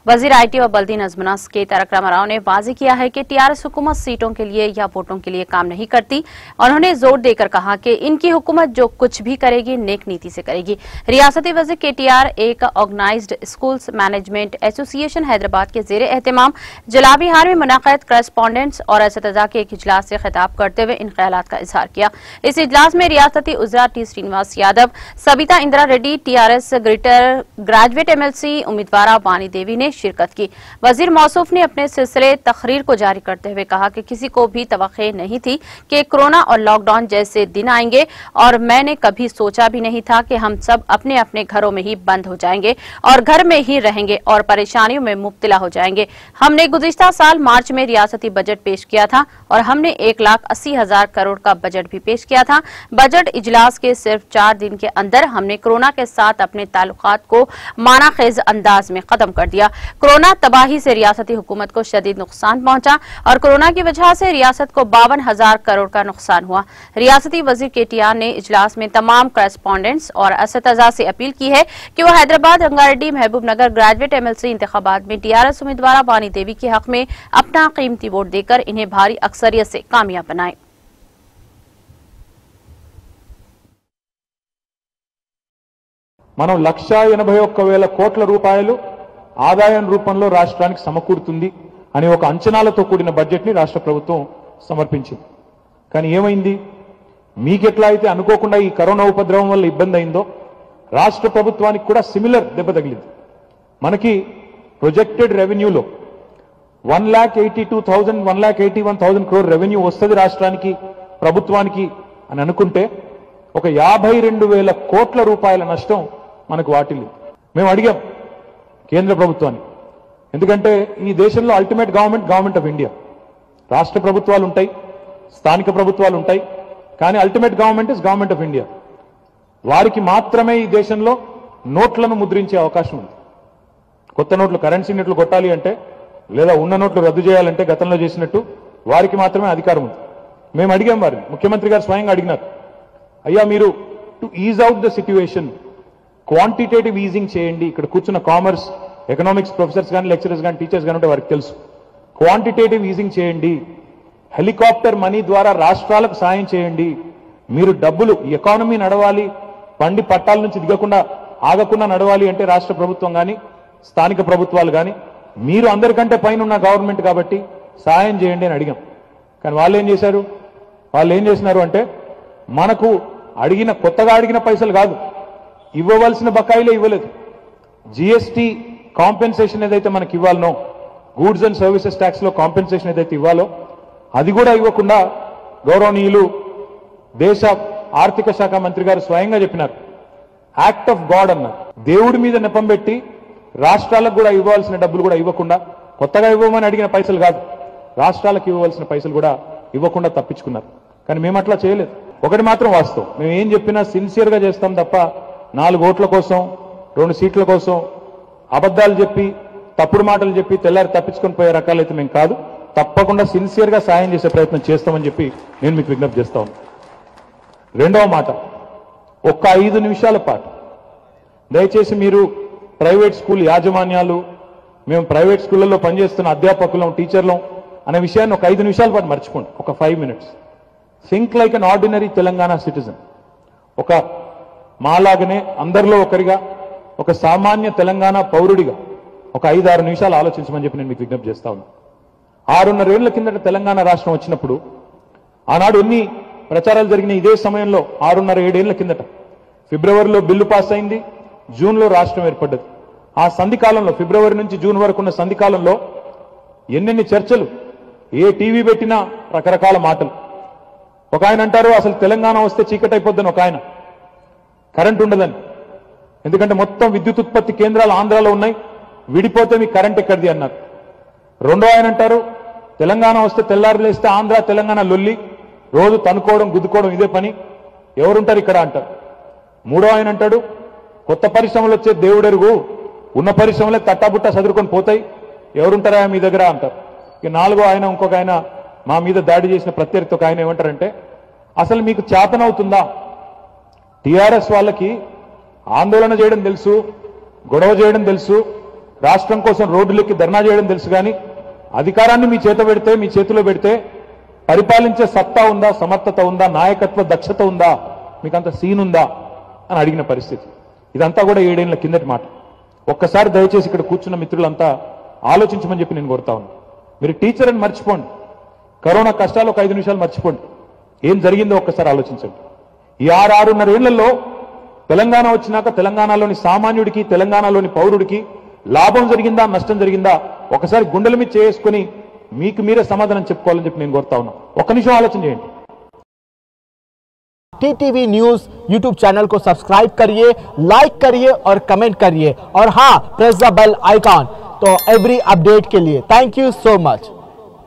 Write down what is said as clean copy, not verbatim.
वजीर आईटी और बल्दी नजमनास के तारक रामाराव ने वाज़ेह किया है कि टीआरएस हुकूमत सीटों के लिए या वोटों के लिए काम नहीं करती और उन्होंने जोर देकर कहा कि इनकी हुकूमत जो कुछ भी करेगी नेक नीति से करेगी। रियासती वज़ीर केटीआर एक organised schools management association Hyderabad के जेर एहतमाम जलाबीहार में मुनाक़िद करस्पॉन्डेंट्स और असतिज़ा के एक इजलास से खिताब करते हुए इन ख्यालात का इजहार किया। इस इजलास में रियासती उज़रा T Srinivas Yadav, Sabitha Indira Reddy, TRS greater graduate MLC उम्मीदवार वानी देवी ने शिरकत की। वजीर मौसूफ ने अपने सिलसिले तकरीर को जारी करते हुए कहा कि किसी को भी तवक्के नहीं थी कि कोरोना और लॉकडाउन जैसे दिन आएंगे और मैंने कभी सोचा भी नहीं था कि हम सब अपने अपने घरों में ही बंद हो जाएंगे और घर में ही रहेंगे और परेशानियों में मुब्तला हो जाएंगे। हमने गुज़िश्ता साल मार्च में रियासती बजट पेश किया था और हमने 1,80,000 करोड़ का बजट भी पेश किया था। बजट इजलास के सिर्फ 4 दिन के अंदर हमने कोरोना के साथ अपने ताल्लुकात को मानाखेज अंदाज में खत्म कर दिया। कोरोना तबाही से रियासती हुकूमत को शदीद नुकसान पहुंचा और कोरोना की वजह से रियासत को 52,000 करोड़ का नुकसान हुआ। रियासती वजीर केटीआर ने इजलास में तमाम करस्पॉन्डेंट्स और असतिज़ा से अपील की है कि वो हैदराबाद, रंगारेड्डी, महबूब नगर ग्रेजुएट एमएलसी इंतखाबात में टीआरएस उम्मीदवार वानी देवी के हक में अपना कीमती वोट देकर इन्हें भारी अक्सरियत से कामयाब बनाए। మనం 1,81,000 కోట్ల రూపాయలు ఆదాయం రూపంలో రాష్ట్రానికి సమకూరుతుంది అనే ఒక అంచనాలతో కూడిన బడ్జెట్ ని రాష్ట్ర ప్రభుత్వం సమర్పించింది. కానీ ఏమైంది? మీకెట్లా అయితే అనుకోకుండా ఈ కరోనా ఉపద్రవం వల్ల ఇబ్బంది అయిందో రాష్ట్ర ప్రభుత్వానికి కూడా సిమిలర్ దెబ్బ తగిలింది. మనకి ప్రొజెక్టెడ్ రెవెన్యూలో 1,82,000 1,81,000 crore రెవెన్యూ వస్తుంది రాష్ట్రానికి ప్రభుత్వానికి అని అనుకుంటే ఒక 52,000 కోట్ల రూపాయల నష్టం మనకు వాటిల్లింది. మేము అడిగాం కేంద్ర ప్రభుత్వాన్ని, ఎందుకంటే ఈ దేశంలో అల్టిమేట్ గవర్నమెంట్ ఆఫ్ ఇండియా. రాష్ట్ర ప్రభుత్వాలు ఉంటాయి, స్థానిక ప్రభుత్వాలు ఉంటాయి, కానీ ultimate government is government of India. వారికి మాత్రమే ఈ దేశంలో నోట్లను ముద్రించే అవకాశం ఉంది. కొత్త నోట్లు, కరెన్సీ నోట్లు కొట్టాలి అంటే లేదా ఉన్న నోట్లు రద్దు చేయాలంటే గతంలో చేసినట్టు వారికి మాత్రమే అధికారం ఉంది. మేము అడిగాం వారిని, ముఖ్యమంత్రి గారు స్వయంగా అడిగినారు, అయ్యా మీరు to is out the situation quantitative easing చేయండి. ఇక్కడ కూర్చున్న కామర్స్, ఎకనామిక్స్ ప్రొఫెసర్స్ కానీ, లెక్చరర్స్ కానీ, టీచర్స్ కానీ ఉంటే వారికి తెలుసు. క్వాంటిటేటివ్ ఈజింగ్ చేయండి, హెలికాప్టర్ మనీ ద్వారా రాష్ట్రాలకు సాయం చేయండి. మీరు డబ్బులు, ఎకానమీ నడవాలి, పండి పట్టాల నుంచి దిగకుండా ఆగకుండా నడవాలి అంటే రాష్ట్ర ప్రభుత్వం కానీ స్థానిక ప్రభుత్వాలు కానీ మీరు అందరికంటే పైన ఉన్న గవర్నమెంట్ కాబట్టి సాయం చేయండి అని అడిగాం. కానీ వాళ్ళు ఏం చేశారు? వాళ్ళు ఏం చేసినారు అంటే మనకు అడిగిన, కొత్తగా అడిగిన పైసలు కాదు, ఇవ్వవలసిన బకాయిలే ఇవ్వలేదు. జీఎస్టీ కాంపెన్సేషన్ ఏదైతే మనకి ఇవ్వాలనో, గూడ్స్ అండ్ సర్వీసెస్ ట్యాక్స్ లో కాంపెన్సేషన్ ఏదైతే ఇవ్వాలో అది కూడా ఇవ్వకుండా గౌరవనీయులు దేశ ఆర్థిక శాఖ మంత్రి గారు స్వయంగా చెప్పినారు, యాక్ట్ ఆఫ్ గాడ్ అన్నారు. దేవుడి మీద నెపం పెట్టి రాష్ట్రాలకు కూడా ఇవ్వాల్సిన డబ్బులు కూడా ఇవ్వకుండా, కొత్తగా ఇవ్వమని అడిగిన పైసలు కాదు, రాష్ట్రాలకు ఇవ్వవలసిన పైసలు కూడా ఇవ్వకుండా తప్పించుకున్నారు. కానీ మేము అట్లా చేయలేదు. ఒకటి మాత్రం వాస్తవం, మేము ఏం చెప్పినా సిన్సియర్ గా చేస్తాం తప్ప 4 ఓట్ల కోసం, 2 సీట్ల కోసం అబద్ధాలు చెప్పి, తప్పుడు మాటలు చెప్పి తెల్లారి తప్పించుకొని పోయే రకాలైతే మేము కాదు. తప్పకుండా సిన్సియర్ గా సాయం చేసే ప్రయత్నం చేస్తామని చెప్పి నేను మీకు విజ్ఞప్తి చేస్తా ఉన్నాను. రెండవ మాట, ఒక్క 5 నిమిషాల పాటు దయచేసి మీరు ప్రైవేట్ స్కూల్ యాజమాన్యాలు, మేము ప్రైవేట్ స్కూళ్లలో పనిచేస్తున్న అధ్యాపకులం, టీచర్లం అనే విషయాన్ని ఒక 5 నిమిషాల పాటు మర్చిపోండి. ఒక 5 minutes think like an ordinary Telangana citizen. ఒక మాలాగనే అందరిలో ఒకరిగా, ఒక సామాన్య తెలంగాణ పౌరుడిగా ఒక 5-6 నిమిషాలు ఆలోచించమని చెప్పి నేను మీకు విజ్ఞప్తి చేస్తా ఉన్నాను. 6.5 ఏళ్ల కిందట తెలంగాణ రాష్ట్రం వచ్చినప్పుడు ఆనాడు ఎన్ని ప్రచారాలు జరిగినాయి? ఇదే సమయంలో 6.5-7 ఏళ్ల కిందట ఫిబ్రవరిలో బిల్లు పాస్ అయింది, జూన్లో రాష్ట్రం ఏర్పడ్డది. ఆ సంధికాలంలో, ఫిబ్రవరి నుంచి జూన్ వరకు ఉన్న సంధికాలంలో ఎన్నెన్ని చర్చలు, ఏ టీవీ పెట్టినా రకరకాల మాటలు. ఒక ఆయన అంటారు అసలు తెలంగాణ వస్తే చీకటి అయిపోద్దని, ఒక ఆయన కరెంట్ ఉండదని, ఎందుకంటే మొత్తం విద్యుత్ ఉత్పత్తి కేంద్రాలు ఆంధ్రాలో ఉన్నాయి, విడిపోతే మీకు కరెంట్ ఎక్కడిది అన్నారు. రెండో ఆయన అంటారు తెలంగాణ వస్తే తెల్లారి లేస్తే ఆంధ్ర తెలంగాణ లొల్లి, రోజు తనుకోవడం గుద్దుకోవడం ఇదే పని, ఎవరుంటారు ఇక్కడ అంటారు. మూడో ఆయన అంటాడు కొత్త పరిశ్రమలు వచ్చే దేవుడెరుగు, ఉన్న పరిశ్రమలే తట్టాబుట్టా చదువుకొని పోతాయి, ఎవరుంటారా మీ దగ్గర అంటారు. ఇక నాలుగో ఆయన, ఇంకొక ఆయన మా మీద దాడి చేసిన ప్రత్యర్థి ఒక ఆయన ఏమంటారంటే అసలు మీకు చేతనవుతుందా? టీఆర్ఎస్ వాళ్ళకి ఆందోళన చేయడం తెలుసు, గొడవ చేయడం తెలుసు, రాష్ట్రం కోసం రోడ్డులెక్కి ధర్నా చేయడం తెలుసు కానీ అధికారాన్ని మీ చేతిలో పెడితే పరిపాలించే సత్తా ఉందా, సమర్థత ఉందా, నాయకత్వ దక్షత ఉందా, మీకంత సీన్ ఉందా అని అడిగిన పరిస్థితి. ఇదంతా కూడా 7 ఏళ్ల కిందటి మాట. ఒక్కసారి దయచేసి ఇక్కడ కూర్చున్న మిత్రులంతా ఆలోచించమని చెప్పి నేను కోరుతా ఉన్నాను. మీరు టీచర్ అని మర్చిపోండి, కరోనా కష్టాలు ఒక 5 నిమిషాలు మర్చిపోండి, ఏం జరిగిందో ఒక్కసారి ఆలోచించండి. ఈ 6.5 ఏళ్లలో తెలంగాణ వచ్చినాక తెలంగాణలోని సామాన్యుడికి, తెలంగాణలోని పౌరుడికి లాభం జరిగిందా, నష్టం జరిగిందా, ఒకసారి గుండెల మీద చేసుకుని మీకు మీరే సమాధానం చెప్పుకోవాలని చెప్పి నేను కోరుతా ఉన్నా. ఒక్క నిమిషం ఆలోచన చేయండి. टीटीवी न्यूज़ यूट्यूब चैनल को सब्सक्राइब करिए, लाइक करिए और कमेंट करिए, और हाँ, प्रेस द बेल आइकॉन तो एवरी अपडेट के लिए. Thank you so much.